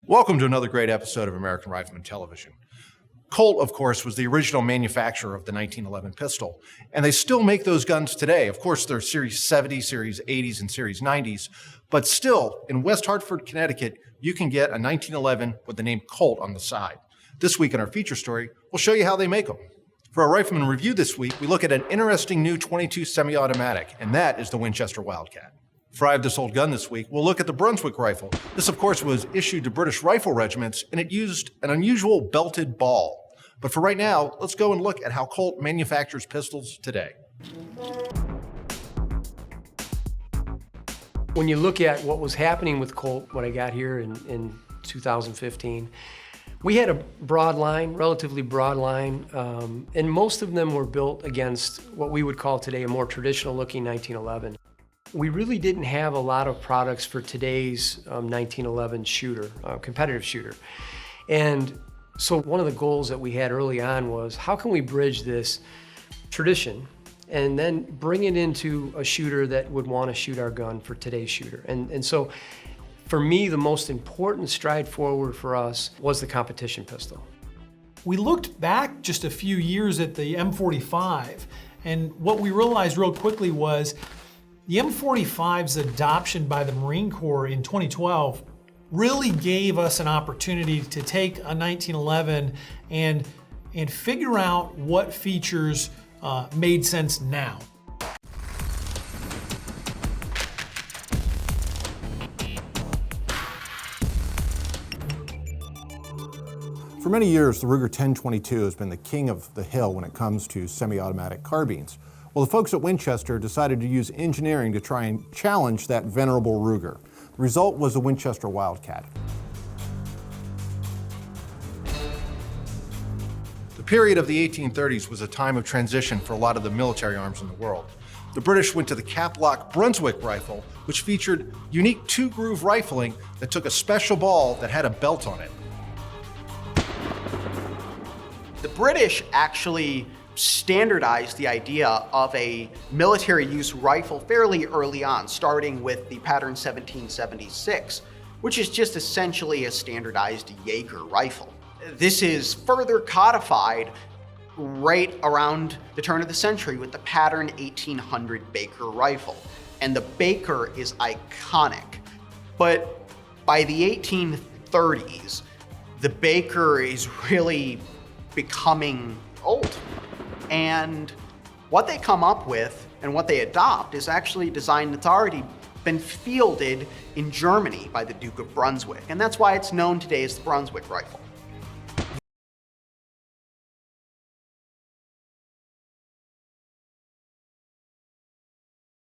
Welcome to another great episode of American Rifleman Television. Colt, of course, was the original manufacturer of the 1911 pistol, and they still make those guns today. Of course, they're Series 70, Series 80s, and Series 90s, but still, in West Hartford, Connecticut, you can get a 1911 with the name Colt on the side. This week in our feature story, we'll show you how they make them. For our Rifleman Review this week, we look at an interesting new .22 semi-automatic, and that is the Winchester Wildcat. For I Have This Old Gun this week, we'll look at the Brunswick rifle. This, of course, was issued to British rifle regiments, and it used an unusual belted ball. But for right now, let's go and look at how Colt manufactures pistols today. When you look at what was happening with Colt when I got here in 2015, we had a broad line, relatively broad line, and most of them were built against what we would call today a more traditional looking 1911. We really didn't have a lot of products for today's 1911 shooter, competitive shooter. And so one of the goals that we had early on was, how can we bridge this tradition and then bring it into a shooter that would want to shoot our gun for today's shooter? And so for me, the most important stride forward for us was the competition pistol. We looked back just a few years at the M45, and what we realized real quickly was the M45's adoption by the Marine Corps in 2012 really gave us an opportunity to take a 1911 and figure out what features made sense now. For many years, the Ruger 1022 has been the king of the hill when it comes to semi-automatic carbines. Well, the folks at Winchester decided to use engineering to try and challenge that venerable Ruger. The result was the Winchester Wildcat. The period of the 1830s was a time of transition for a lot of the military arms in the world. The British went to the cap-lock Brunswick rifle, which featured unique two-groove rifling that took a special ball that had a belt on it. The British actually standardized the idea of a military use rifle fairly early on, starting with the pattern 1776, which is just essentially a standardized Jaeger rifle. This is further codified right around the turn of the century with the pattern 1800 Baker rifle. And the Baker is iconic. But by the 1830s, the Baker is really becoming old. And what they come up with and what they adopt is actually a design that's already been fielded in Germany by the Duke of Brunswick. And that's why it's known today as the Brunswick rifle.